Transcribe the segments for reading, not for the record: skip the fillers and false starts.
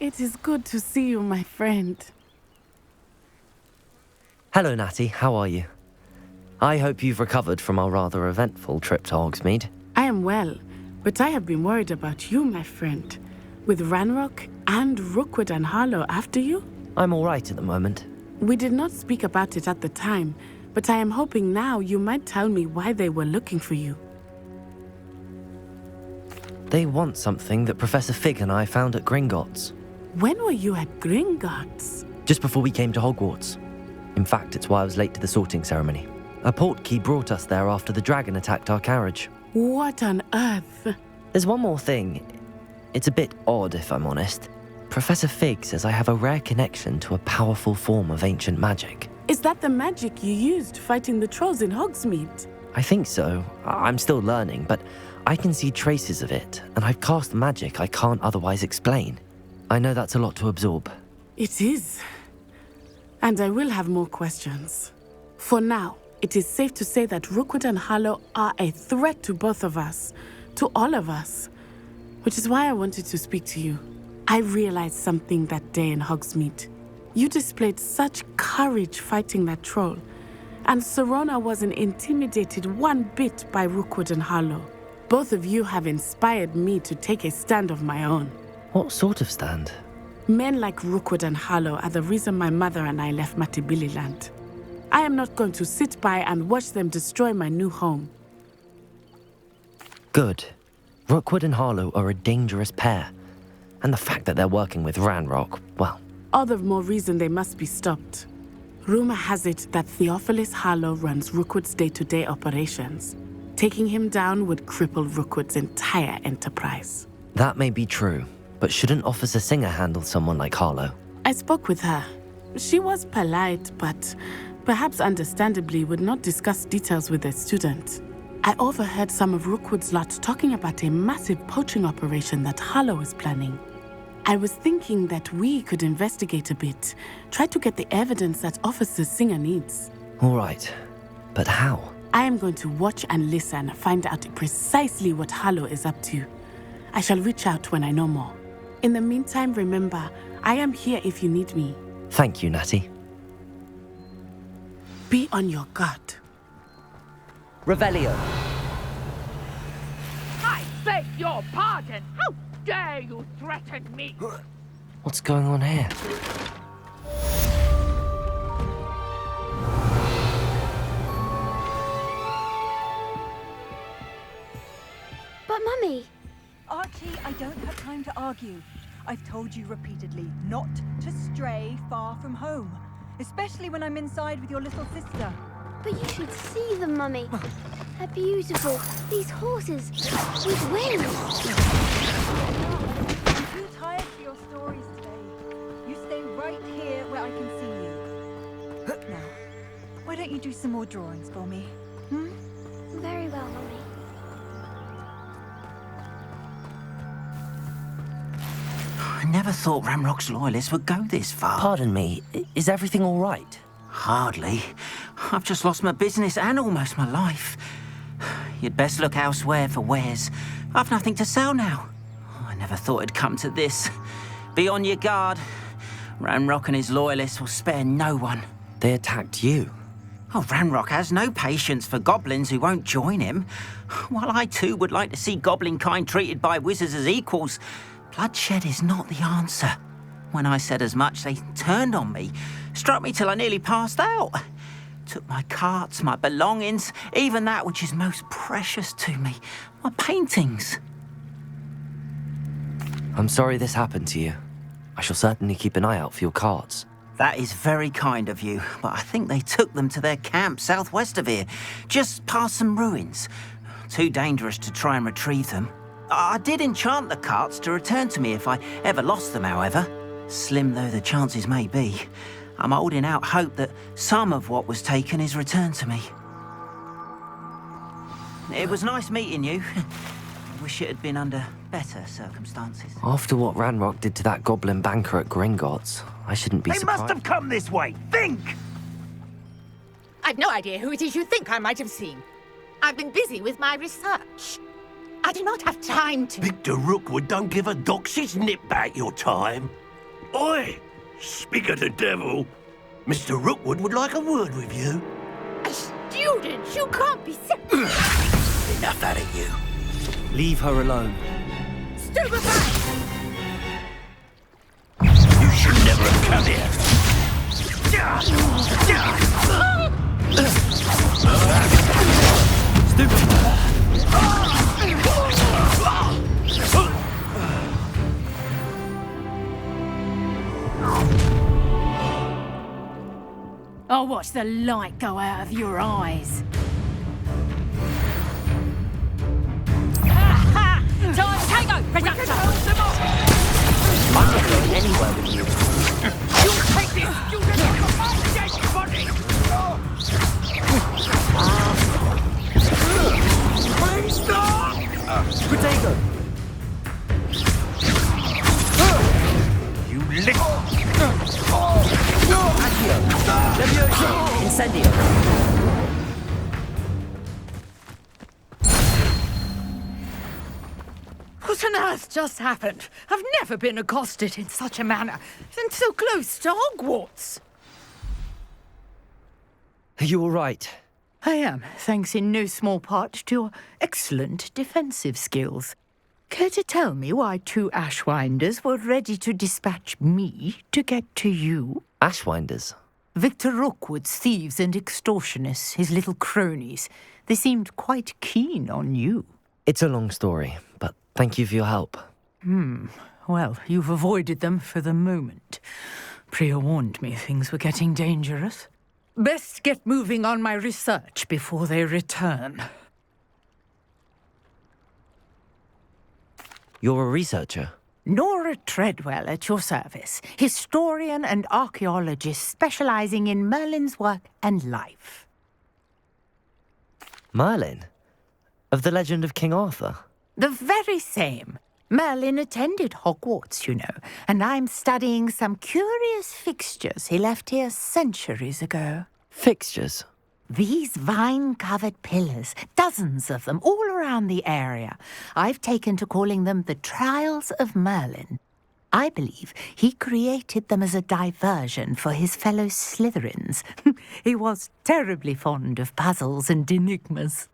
It is good to see you, my friend. Hello, Natty. How are you? I hope you've recovered from our rather eventful trip to Hogsmeade. I am well, but I have been worried about you, my friend. With Ranrock and Rookwood and Harlow after you? I'm all right at the moment. We did not speak about it at the time, but I am hoping now you might tell me why they were looking for you. They want something that Professor Fig and I found at Gringotts. When were you at Gringotts? Just before we came to Hogwarts. In fact, it's why I was late to the sorting ceremony. A portkey brought us there after the dragon attacked our carriage. What on earth? There's one more thing. It's a bit odd, if I'm honest. Professor Fig says I have a rare connection to a powerful form of ancient magic. Is that the magic you used fighting the trolls in Hogsmeade? I think so. I'm still learning, but I can see traces of it, and I've cast magic I can't otherwise explain. I know that's a lot to absorb. It is. And I will have more questions. For now, it is safe to say that Rookwood and Harlow are a threat to both of us, to all of us, which is why I wanted to speak to you. I realized something that day in Hogsmeade. You displayed such courage fighting that troll, and Serona wasn't intimidated one bit by Rookwood and Harlow. Both of you have inspired me to take a stand of my own. What sort of stand? Men like Rookwood and Harlow are the reason my mother and I left Matibililand. I am not going to sit by and watch them destroy my new home. Good. Rookwood and Harlow are a dangerous pair. And the fact that they're working with Ranrock, well... All the more reason they must be stopped. Rumor has it that Theophilus Harlow runs Rookwood's day-to-day operations. Taking him down would cripple Rookwood's entire enterprise. That may be true, but shouldn't Officer Singer handle someone like Harlow? I spoke with her. She was polite, but perhaps understandably would not discuss details with a student. I overheard some of Rookwood's lot talking about a massive poaching operation that Harlow is planning. I was thinking that we could investigate a bit, try to get the evidence that Officer Singer needs. All right, but how? I am going to watch and listen, find out precisely what Harlow is up to. I shall reach out when I know more. In the meantime, remember, I am here if you need me. Thank you, Natty. Be on your guard. Revelio. I beg your pardon! How dare you threaten me? What's going on here? But Mummy... Archie, I don't have time to argue. I've told you repeatedly not to stray far from home, especially when I'm inside with your little sister. But you should see them, Mummy. They're beautiful. These horses with wings. I'm too tired for your stories today. You stay right here where I can see you. Now, why don't you do some more drawings for me? Very well, Mummy. I never thought Ranrock's loyalists would go this far. Pardon me, is everything all right? Hardly. I've just lost my business and almost my life. You'd best look elsewhere for wares. I've nothing to sell now. I never thought it'd come to this. Be on your guard. Ranrock and his loyalists will spare no one. They attacked you. Oh, Ranrock has no patience for goblins who won't join him. While I too would like to see goblin kind treated by wizards as equals, bloodshed is not the answer. When I said as much, they turned on me, struck me till I nearly passed out. Took my carts, my belongings, even that which is most precious to me, my paintings. I'm sorry this happened to you. I shall certainly keep an eye out for your carts. That is very kind of you, but I think they took them to their camp southwest of here, just past some ruins. Too dangerous to try and retrieve them. I did enchant the carts to return to me if I ever lost them, however. Slim though the chances may be, I'm holding out hope that some of what was taken is returned to me. It was nice meeting you. I wish it had been under better circumstances. After what Ranrock did to that goblin banker at Gringotts, I shouldn't be They surprised. must have come this way. Think! I've no idea who it is you think I might have seen. I've been busy with my research. I do not have time to... Victor Rookwood don't give a doxy's nip back your time. Oi! Speak of the devil. Mr. Rookwood would like a word with you. A student? You can't be Enough out of you. Leave her alone. stupefied! You should never have come here. I'll watch the light go out of your eyes. Time to take over production! I'm not going anywhere with you. You'll take this student off my dead body! Please stop! Protego! You lick... Incendio! What on earth just happened? I've never been accosted in such a manner, and so close to Hogwarts. Are you all right? I am, thanks in no small part to your excellent defensive skills. Care to tell me why 2 Ashwinders were ready to dispatch me to get to you? Ashwinders? Victor Rookwood's thieves and extortionists, his little cronies. They seemed quite keen on you. It's a long story, but thank you for your help. Well, you've avoided them for the moment. Priya warned me things were getting dangerous. Best get moving on my research before they return. You're a researcher? Nora Treadwell at your service, historian and archaeologist specializing in Merlin's work and life. Merlin? Of the legend of King Arthur? The very same. Merlin attended Hogwarts, you know, and I'm studying some curious fixtures he left here centuries ago. Fixtures? These vine-covered pillars, dozens of them, all around the area. I've taken to calling them the Trials of Merlin. I believe he created them as a diversion for his fellow Slytherins. He was terribly fond of puzzles and enigmas.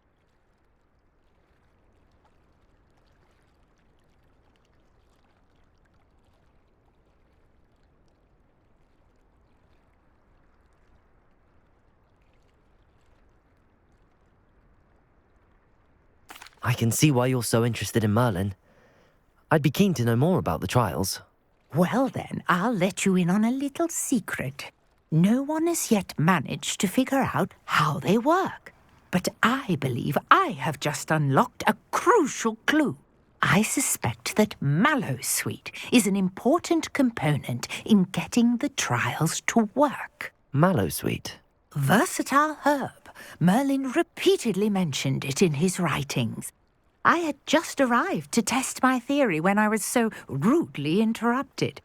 I can see why you're so interested in Merlin. I'd be keen to know more about the trials. Well then, I'll let you in on a little secret. No one has yet managed to figure out how they work. But I believe I have just unlocked a crucial clue. I suspect that Mallowsweet is an important component in getting the trials to work. Mallowsweet? Versatile herb. Merlin repeatedly mentioned it in his writings. I had just arrived to test my theory when I was so rudely interrupted.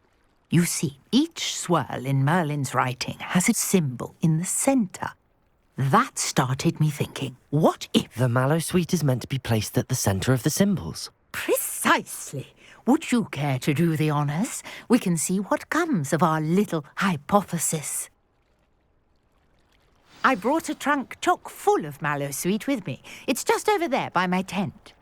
You see, each swirl in Merlin's writing has a symbol in the centre. That started me thinking, what if... The Mallowsweet is meant to be placed at the centre of the symbols. Precisely. Would you care to do the honours? We can see what comes of our little hypothesis. I brought a trunk chock full of Mallowsweet with me. It's just over there by my tent.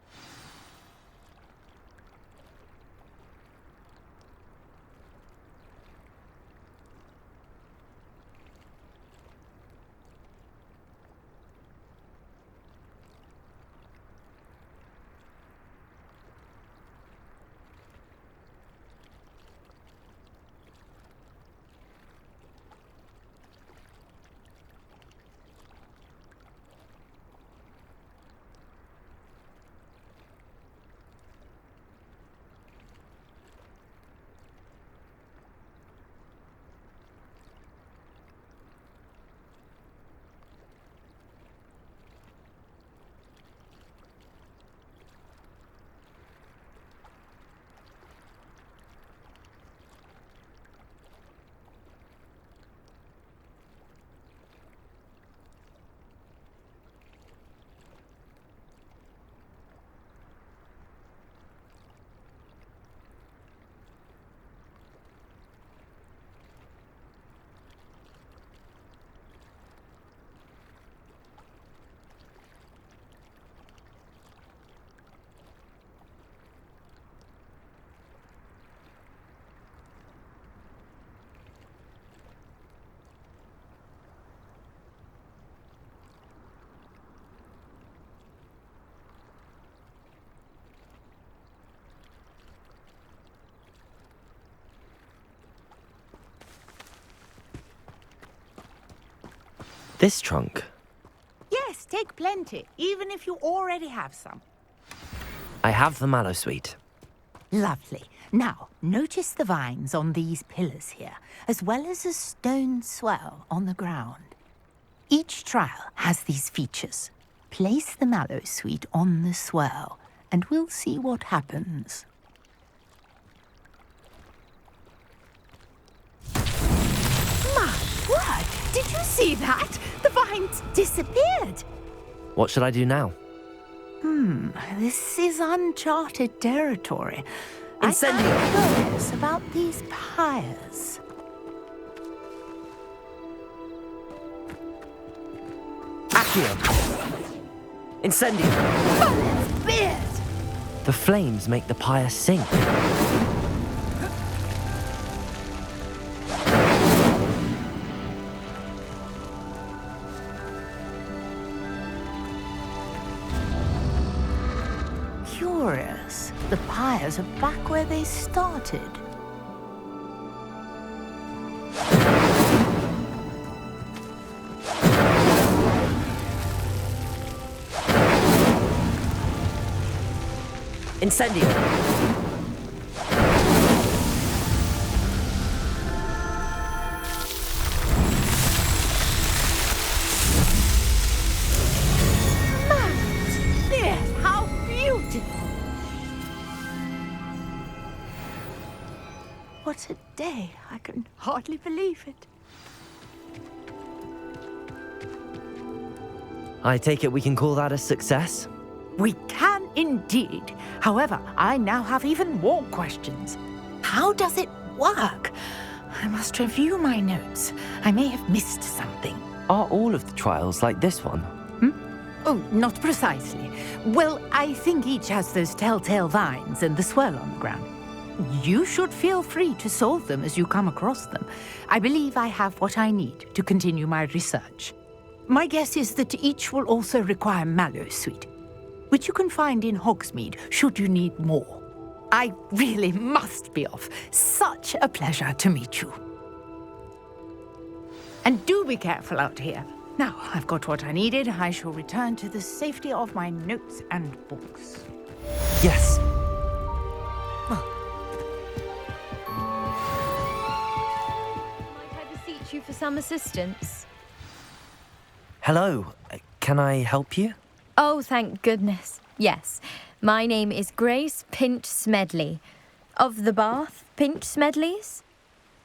This trunk? Yes, take plenty, even if you already have some. I have the mallow sweet. Lovely. Now, notice the vines on these pillars here, as well as a stone swell on the ground. Each trial has these features. Place the mallow sweet on the swell, and we'll see what happens. My word! Did you see that? The vines disappeared! What should I do now? This is uncharted territory. Incendio! I'm curious about these pyres. Accio! Incendio! Beard! The flames make the pyre sink. Curious. The pyres are back where they started. Incendio! Yes, how beautiful! What a day. I can hardly believe it. I take it we can call that a success? We can indeed. However, I now have even more questions. How does it work? I must review my notes. I may have missed something. Are all of the trials like this one? Oh, not precisely. Well, I think each has those telltale vines and the swirl on the ground. You should feel free to solve them as you come across them. I believe I have what I need to continue my research. My guess is that each will also require mallow sweet, which you can find in Hogsmeade should you need more. I really must be off. Such a pleasure to meet you. And do be careful out here. Now, I've got what I needed. I shall return to the safety of my notes and books. Yes. Might I beseech you for some assistance? Hello. Can I help you? Oh, thank goodness. Yes. My name is Grace Pinch Smedley. Of the Bath Pinch Smedleys.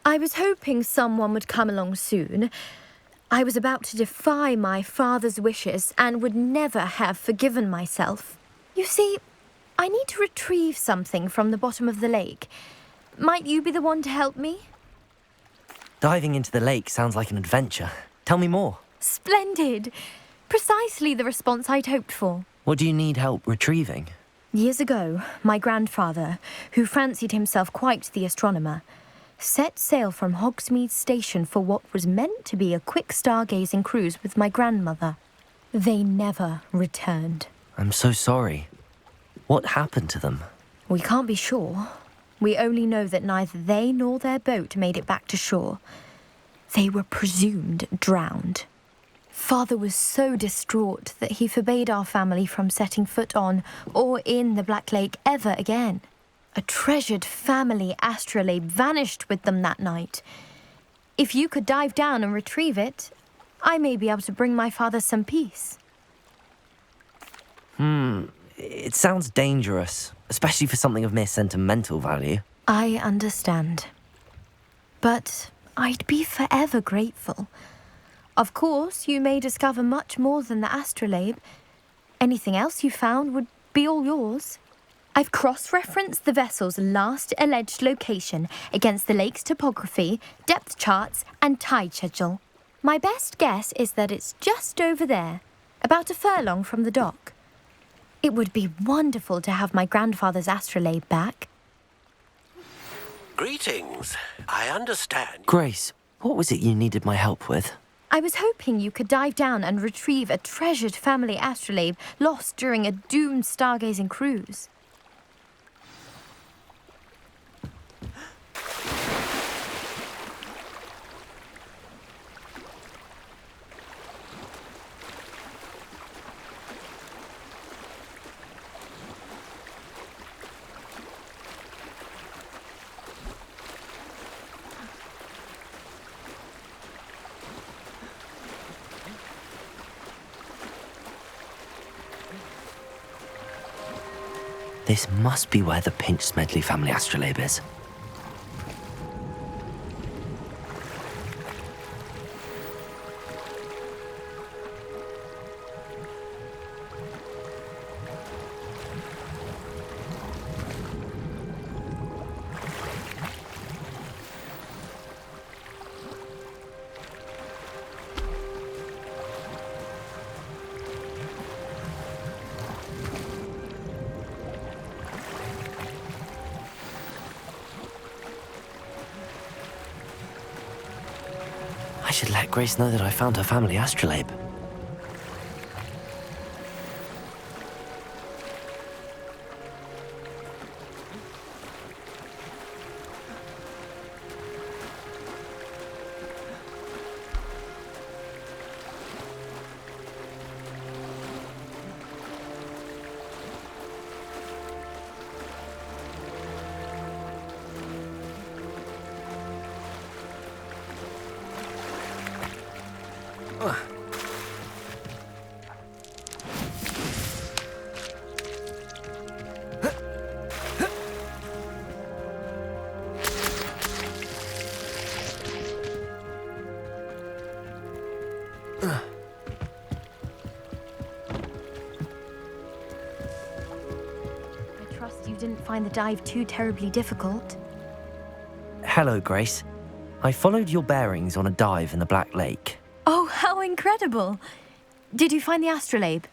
I was hoping someone would come along soon. I was about to defy my father's wishes and would never have forgiven myself. You see, I need to retrieve something from the bottom of the lake. Might you be the one to help me? Diving into the lake sounds like an adventure. Tell me more. Splendid! Precisely the response I'd hoped for. What do you need help retrieving? Years ago, my grandfather, who fancied himself quite the astronomer, set sail from Hogsmeade Station for what was meant to be a quick stargazing cruise with my grandmother. They never returned. I'm so sorry. What happened to them? We can't be sure. We only know that neither they nor their boat made it back to shore. They were presumed drowned. Father was so distraught that he forbade our family from setting foot on or in the Black Lake ever again. A treasured family astrolabe vanished with them that night. If you could dive down and retrieve it, I may be able to bring my father some peace. It sounds dangerous, especially for something of mere sentimental value. I understand. But I'd be forever grateful. Of course, you may discover much more than the astrolabe. Anything else you found would be all yours. I've cross-referenced the vessel's last alleged location against the lake's topography, depth charts, and tide schedule. My best guess is that it's just over there, about a furlong from the dock. It would be wonderful to have my grandfather's astrolabe back. Greetings. I understand. Grace, what was it you needed my help with? I was hoping you could dive down and retrieve a treasured family astrolabe lost during a doomed stargazing cruise. This must be where the Pinch Smedley family astrolabe is. I should let Grace know that I found her family astrolabe. I trust you didn't find the dive too terribly difficult. Hello, Grace. I followed your bearings on a dive in the Black Lake. Oh, how incredible! Did you find the astrolabe?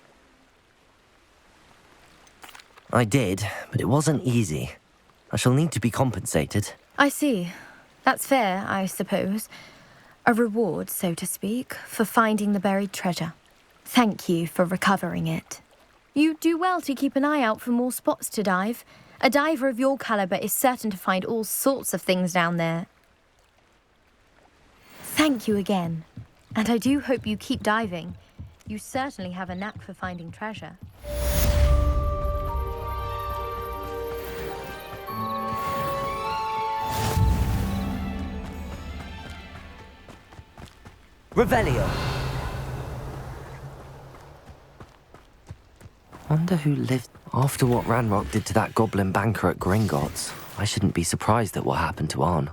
I did, but it wasn't easy. I shall need to be compensated. I see. That's fair, I suppose. A reward, so to speak, for finding the buried treasure. Thank you for recovering it. You do well to keep an eye out for more spots to dive. A diver of your caliber is certain to find all sorts of things down there. Thank you again. And I do hope you keep diving. You certainly have a knack for finding treasure. Revelio! Wonder who lived after what Ranrock did to that goblin banker at Gringotts. I shouldn't be surprised at what happened to Arn.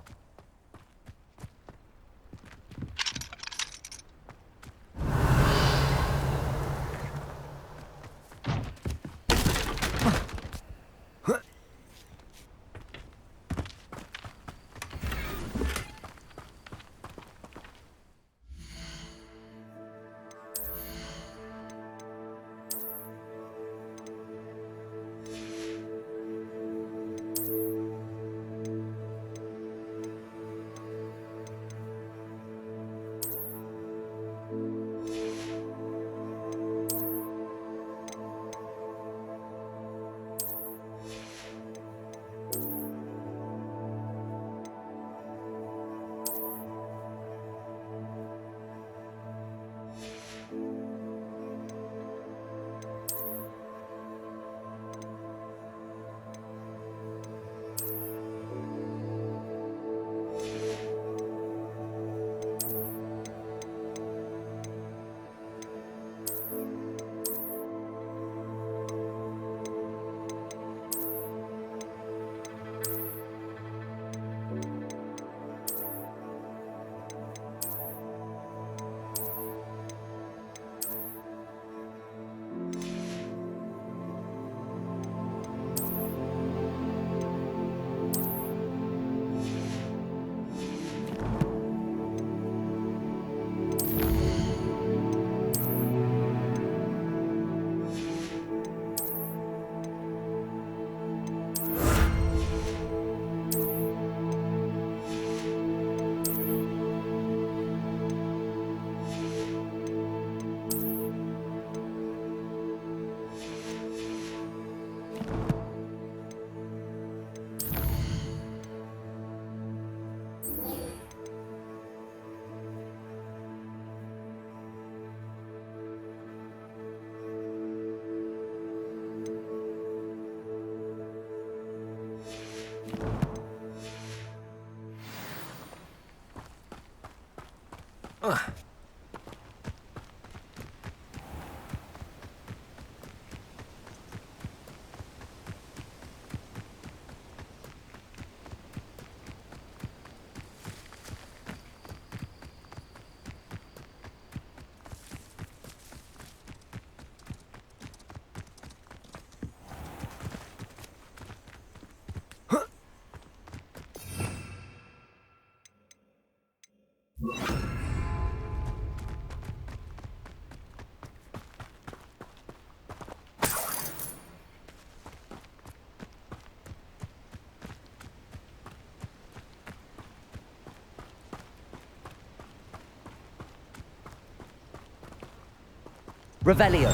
Revelio.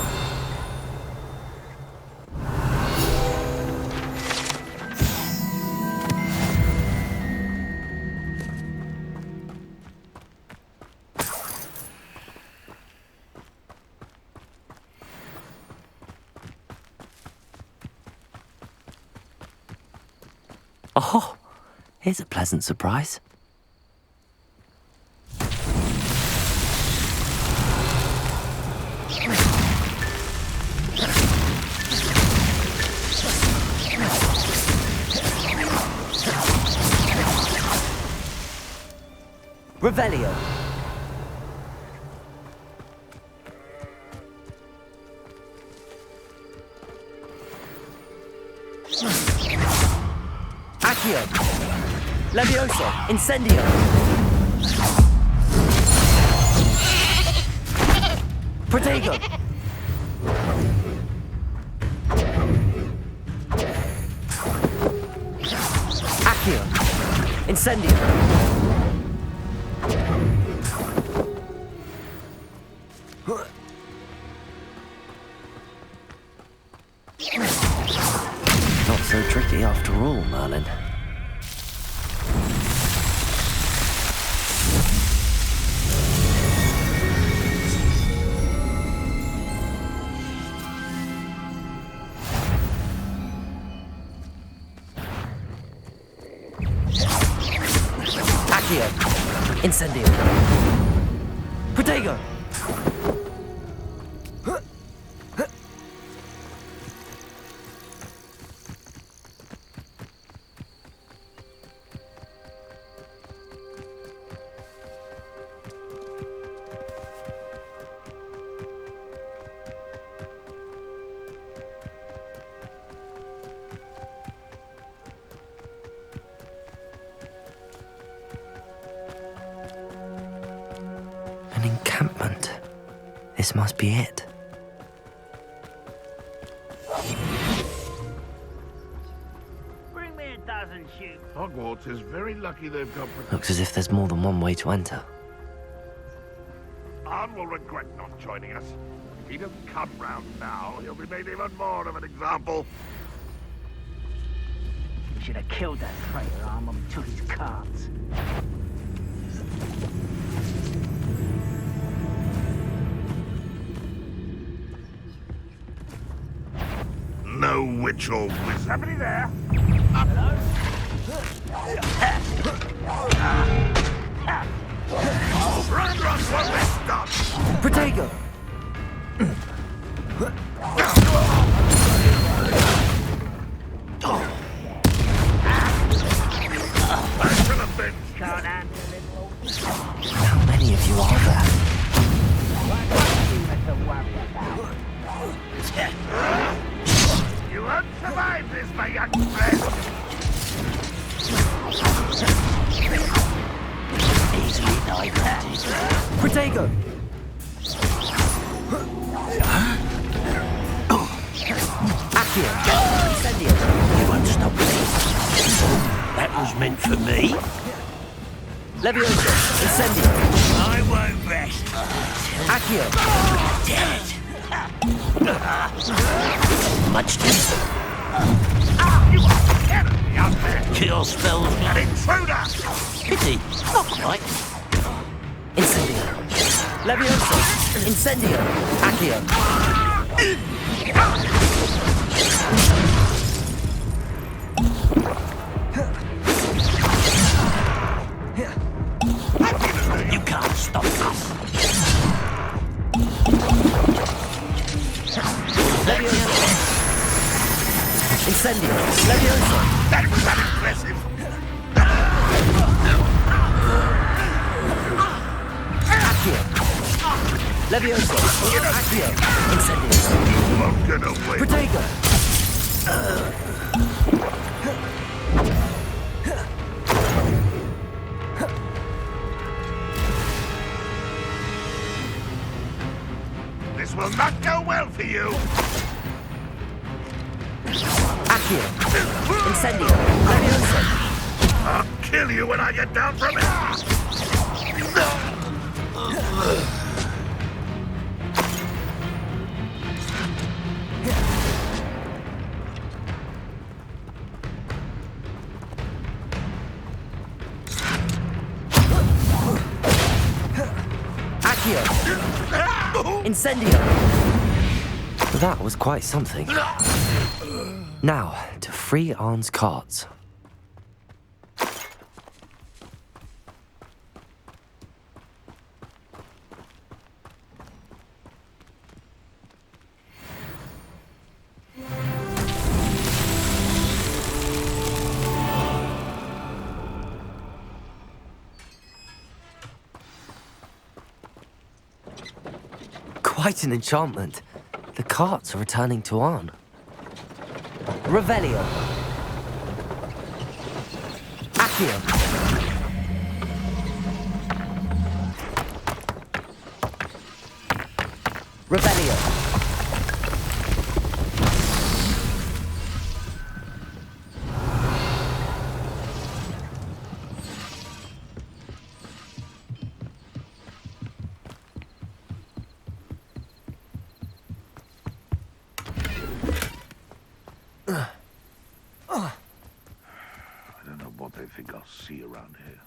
Oh, here's a pleasant surprise. Revelio. Accio. Levioso. Incendio. Protego. Accio. Incendio. Not so tricky after all, Merlin. Accio. Incendio. Protego. An encampment. This must be it. Bring me a dozen sheep. Hogwarts is very lucky they've got... Looks as if there's more than one way to enter. Arn will regret not joining us. If he doesn't come round now, he'll be made even more of an example. You should have killed that traitor, Arn, when we took his cards. No witch or wizard. Somebody there? Run, run, what we stop! Protego. Back to the bench. Can't handle it all. How many of you are there? You won't survive this, my young friend. Easily diverted. Protego. Accio. Incendio. You won't stop me. That was meant for me. Levioso. Incendio. I won't rest. Accio. Dead. Much too. You are terribly out there. Kill spells. An intruder! Pity. Not quite. Incendio. Levioso. Incendio. Accio. You can't stop us. Levioso. Incendio. Levioso. That was unimpressive. Accio. Levioso. Accio. Incendio. You won't get away. Protego. This will not go well for you. Accio. Incendio. Levioso. I'll kill you when I get down from it. Accio! Incendio! That was quite something. Now, to free Arn's carts. Quite an enchantment. The carts are returning to Arn. Revelio. Accio. Revelio. I don't know what they think I'll see around here.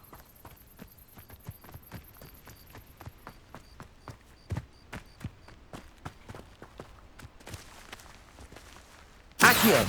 Accio.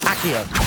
Accio.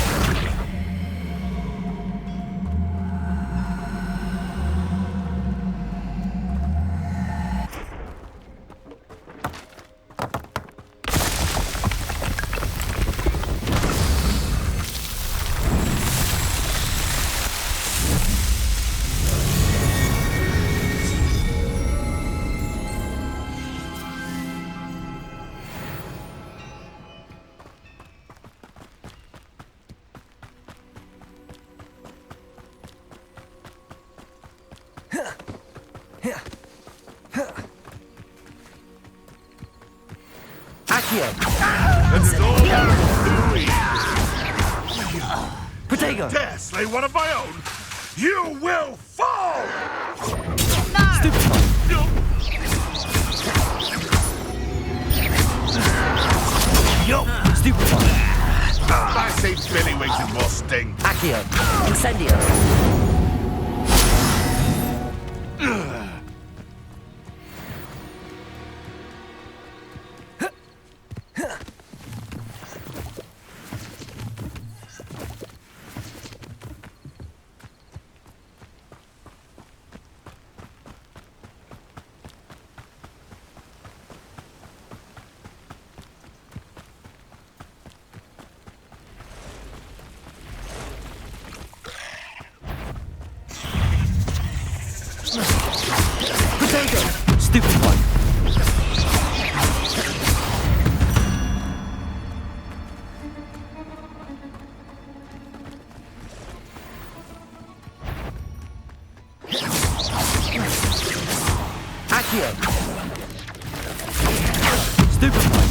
Protego! Dare slay one of my own? You will fall! Stupid! Yo! Stupid! I say Billy Wings with more sting. Accio! Incendio! Potato! Stupid one! Accio! Stupid one!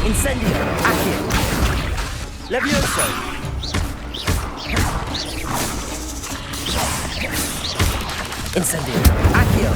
Incendio! Accio! Levioso! Incendio! Accio!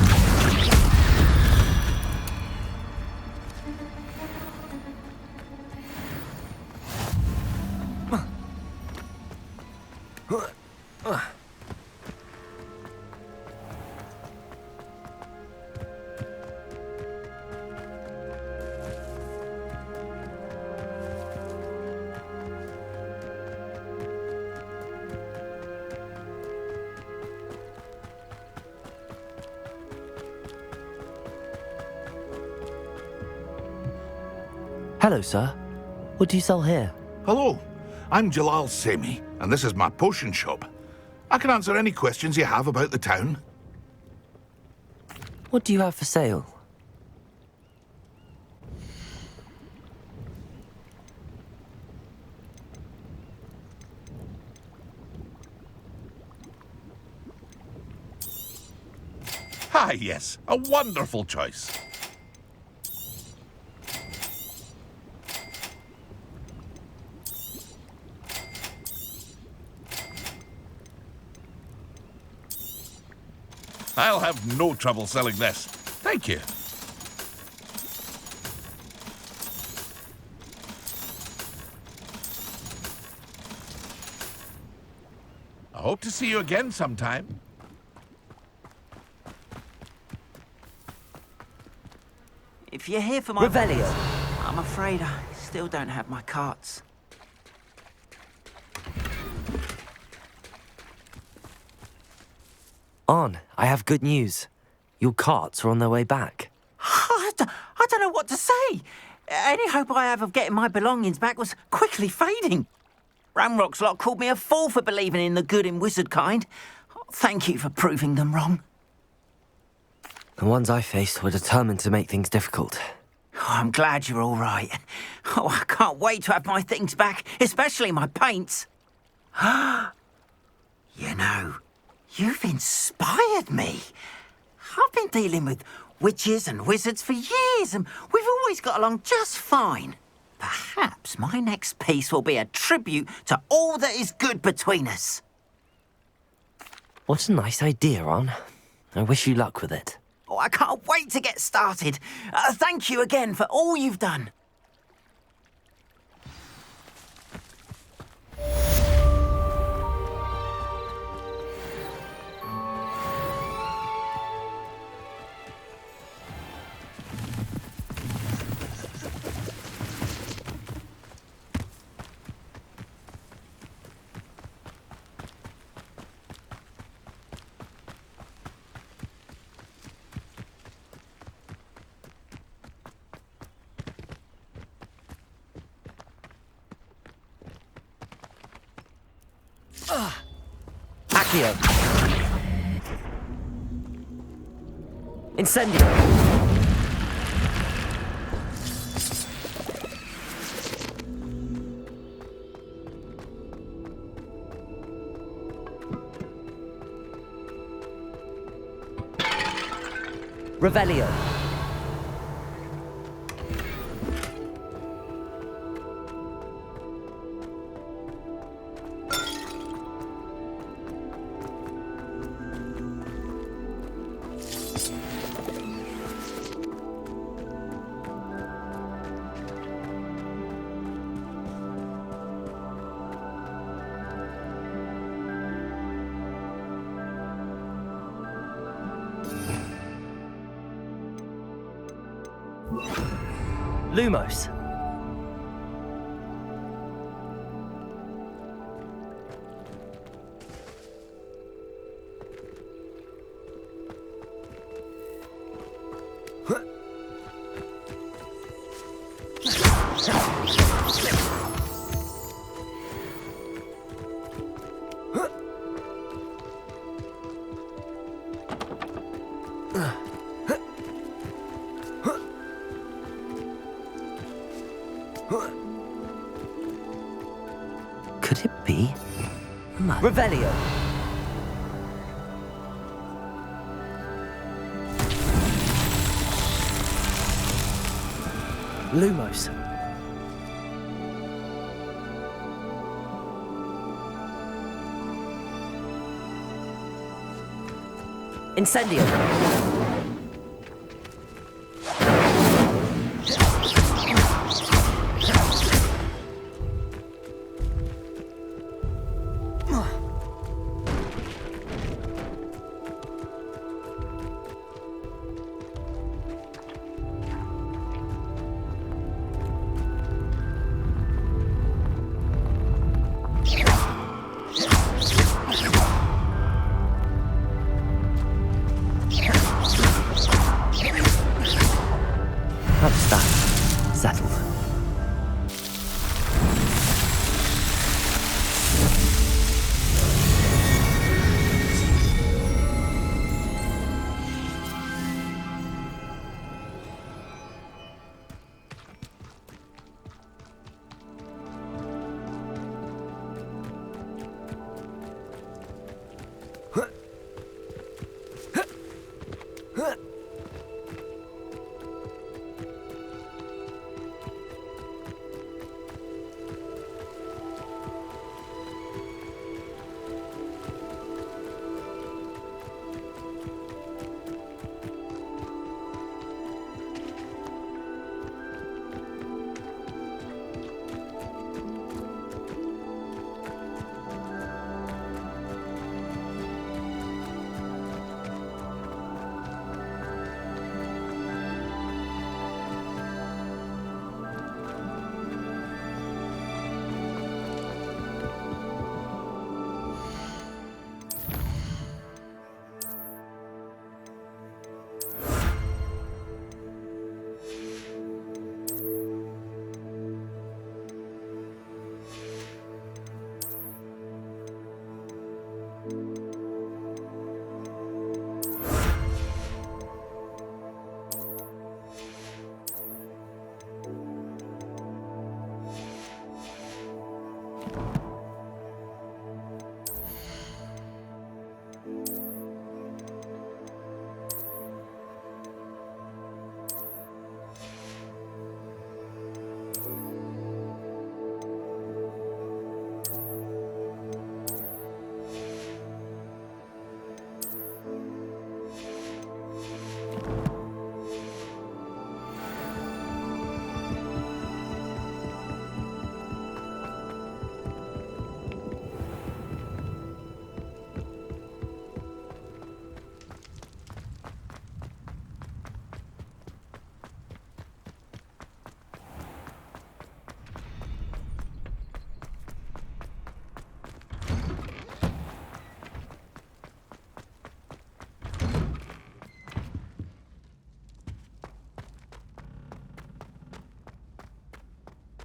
Hello, sir. What do you sell here? Hello. I'm Jalal Semi, and this is my potion shop. I can answer any questions you have about the town. What do you have for sale? Ah, yes, a wonderful choice. I'll have no trouble selling this. Thank you. I hope to see you again sometime. If you're here for my... Revelio. I'm afraid I still don't have my carts. Arn, I have good news. Your carts are on their way back. I don't know what to say. Any hope I have of getting my belongings back was quickly fading. Ramrock's lot called me a fool for believing in the good in wizard kind. Thank you for proving them wrong. The ones I faced were determined to make things difficult. Oh, I'm glad you're all right. Oh, I can't wait to have my things back, especially my paints. You know, you've inspired me. I've been dealing with witches and wizards for years, and we've always got along just fine. Perhaps my next piece will be a tribute to all that is good between us. What a nice idea, Arn. I wish you luck with it. Oh, I can't wait to get started. Thank you again for all you've done. Accio. Incendio. Revelio. Lumos. Could it be? Revelio. Lumos. Incendio.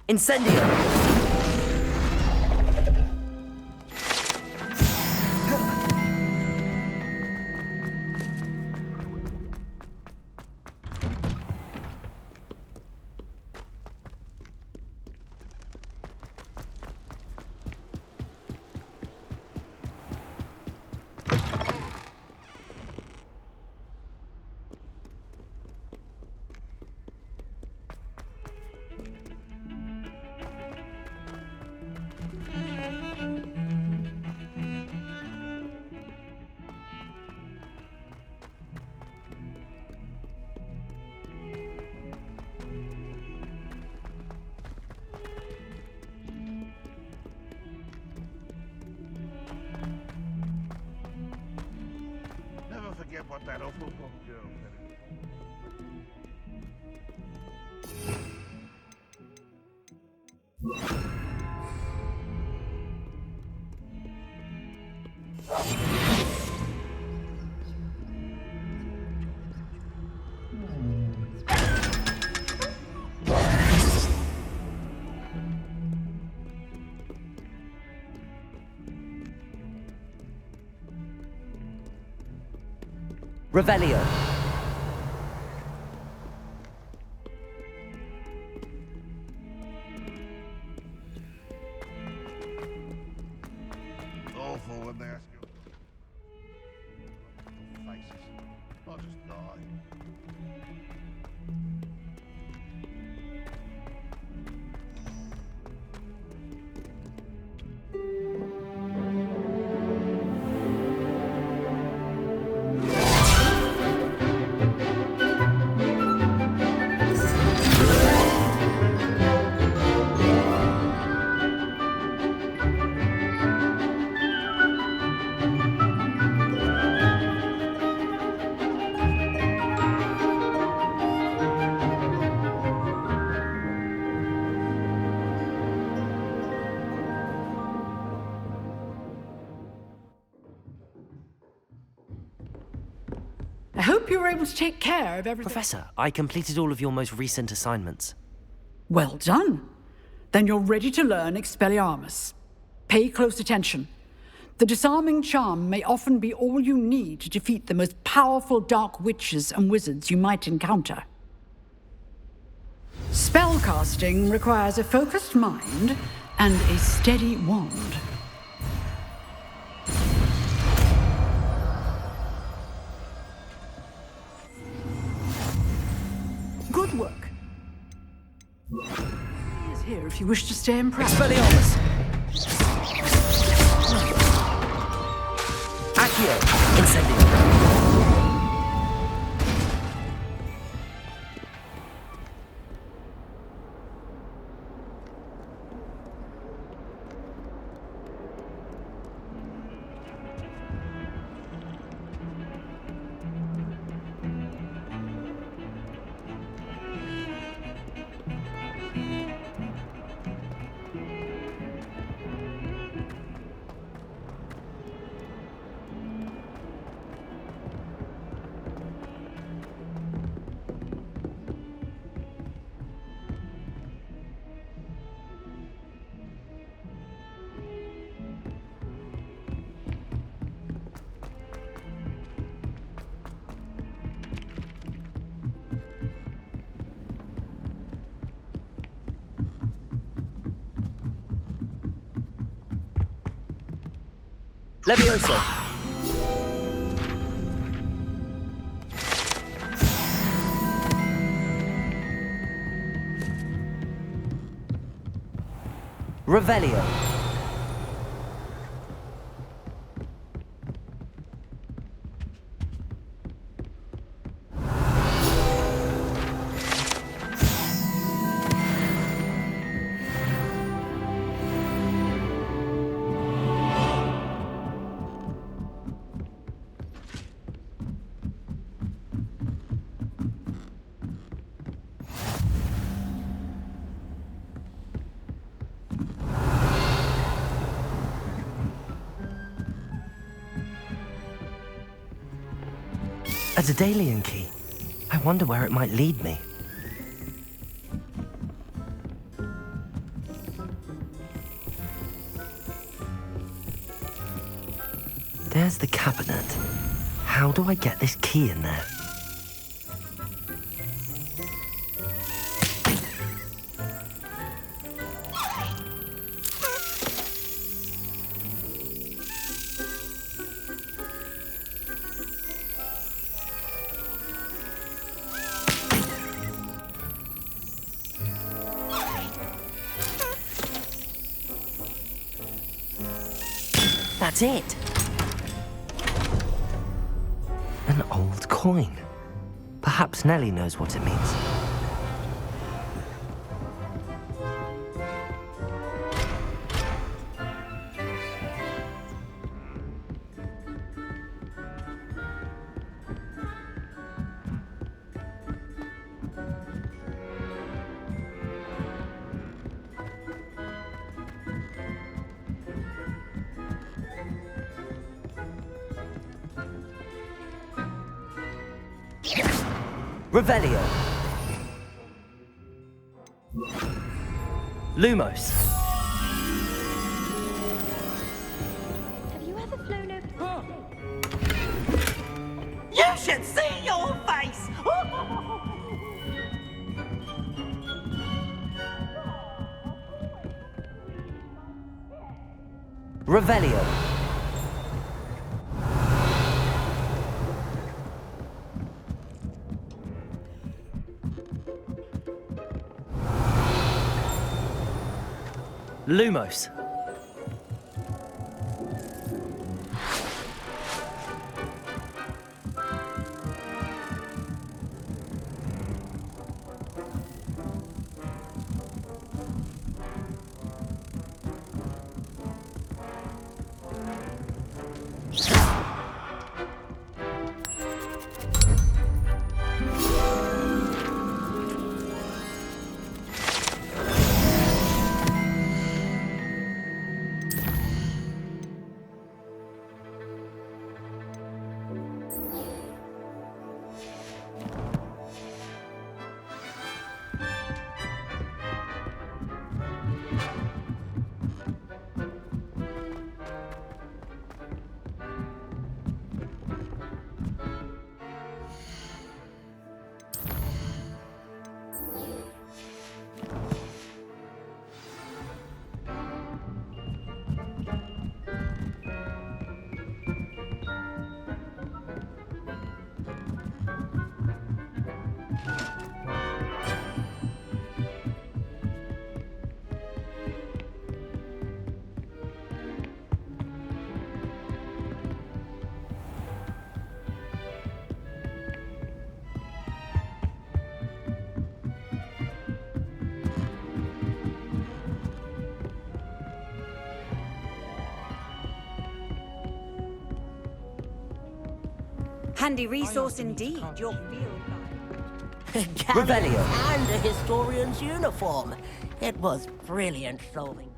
Incendio! Never forget what that awful girl said. Revelio. Awful when they ask you. Faces. I'll just die. I hope you were able to take care of everything. Professor, I completed all of your most recent assignments. Well done. Then you're ready to learn Expelliarmus. Pay close attention. The disarming charm may often be all you need to defeat the most powerful dark witches and wizards you might encounter. Spellcasting requires a focused mind and a steady wand. Good work. He is here if you wish to stay impressed. Expelliarmus! Accio! Incendio! Levioso! Revelio! A Daedalian key. I wonder where it might lead me. There's the cabinet. How do I get this key in there? That's it. An old coin. Perhaps Nellie knows what it means. Revelio. Lumos. Have you ever flown over? You should see your face! Revelio. Lumos. Handy resource indeed, your field Revelio. And a historian's uniform. It was brilliant clothing.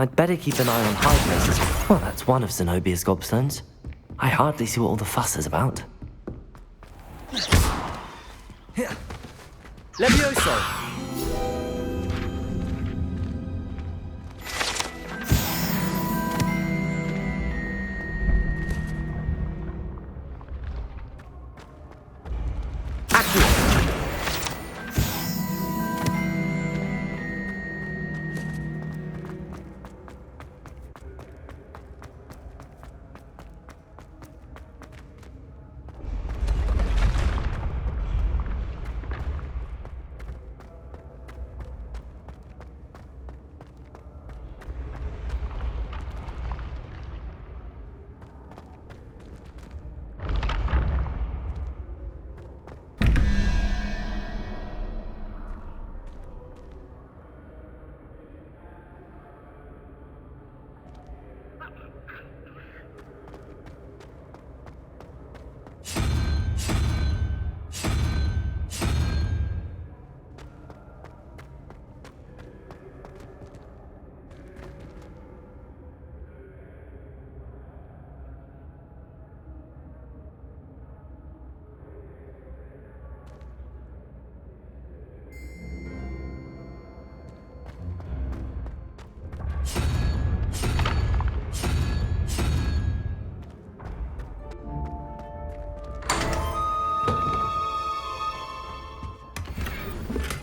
I'd better keep an eye on high places. Well, that's one of Zenobia's gobstones. I hardly see what all the fuss is about. Levioso!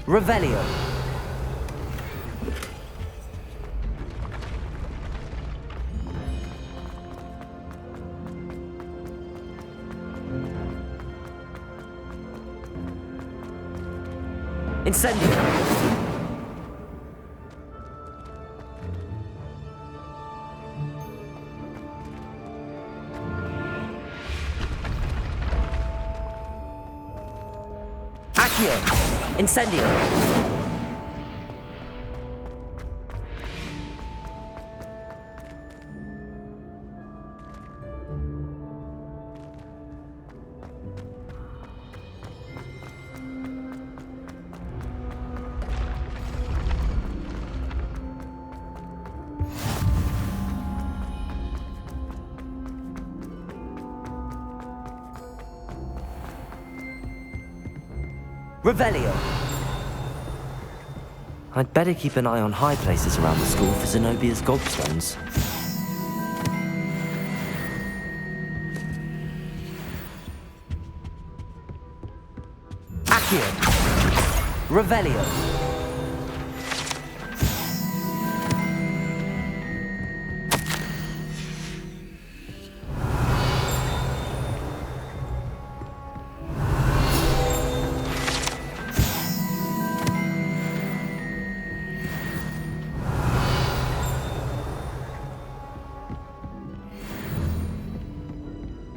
Revelio. Incendio. Accio. Incendio. Revelio. I'd better keep an eye on high places around the school for Zenobia's gobstones. Accio. Revelio.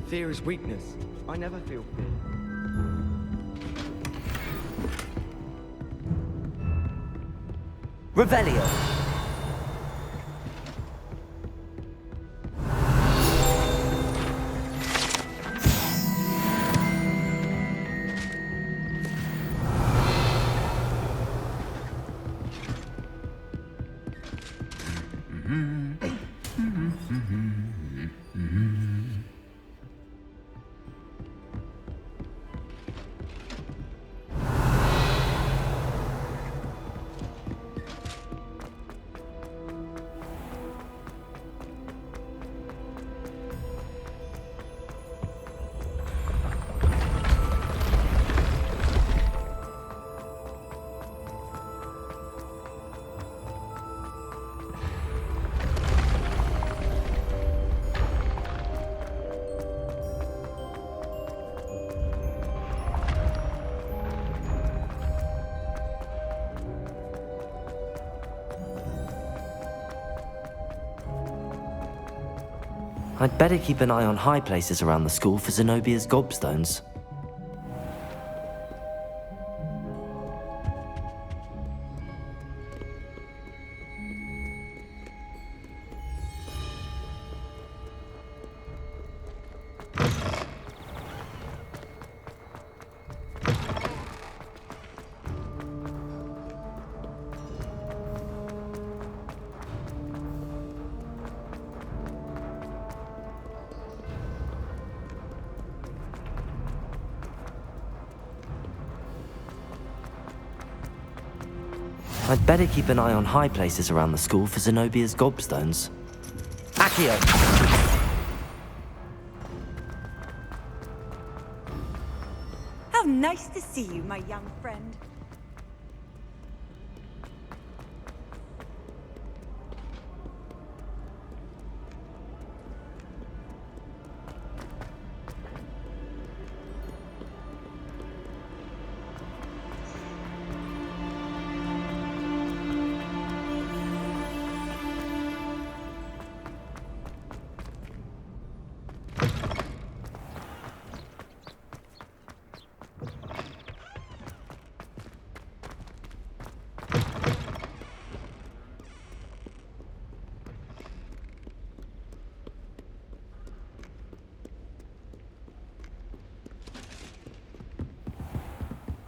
Fear is weakness. I never feel fear. Revelio. I'd better keep an eye on high places around the school for Zenobia's gobstones. I'd better keep an eye on high places around the school for Zenobia's gobstones. Accio! How nice to see you, my young friend.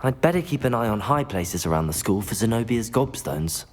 I'd better keep an eye on high places around the school for Zenobia's gobstones.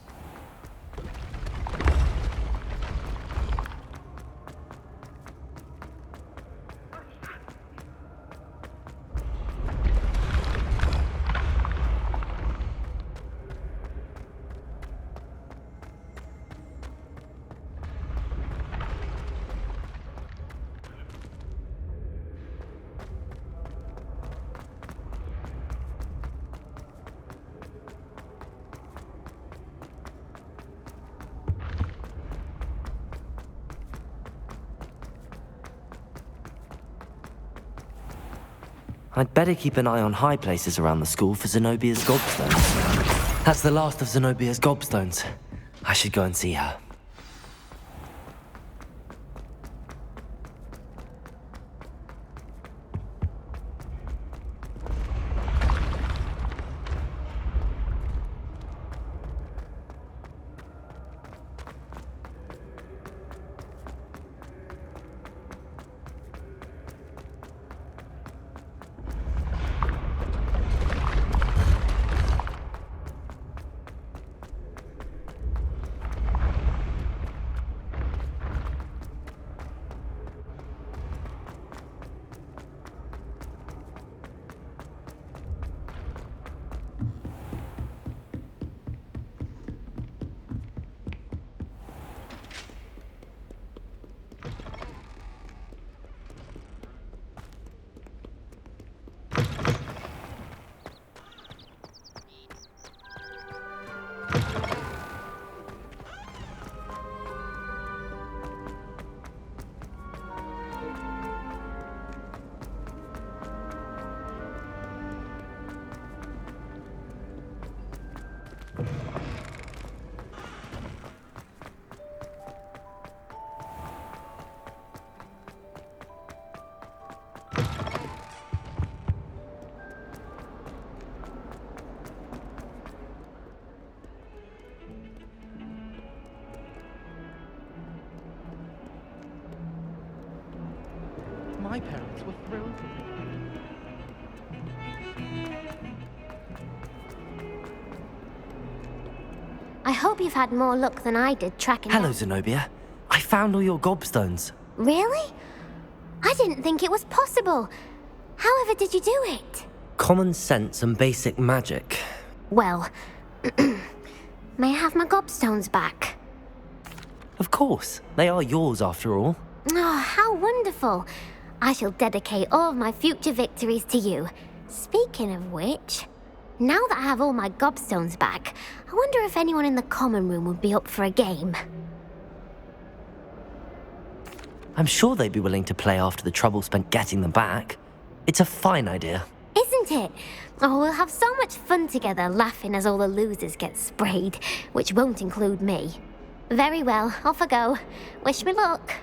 I'd better keep an eye on high places around the school for Zenobia's gobstones. That's the last of Zenobia's gobstones. I should go and see her. My parents were thrilled. I hope you've had more luck than I did tracking Hello, down... Zenobia. I found all your gobstones. Really? I didn't think it was possible. However did you do it? Common sense and basic magic. Well, may I have my gobstones back? Of course. They are yours after all. Oh, how wonderful. I shall dedicate all of my future victories to you. Speaking of which, now that I have all my gobstones back, I wonder if anyone in the common room would be up for a game. I'm sure they'd be willing to play after the trouble spent getting them back. It's a fine idea. Isn't it? Oh, we'll have so much fun together laughing as all the losers get sprayed, which won't include me. Very well, off I go. Wish me luck.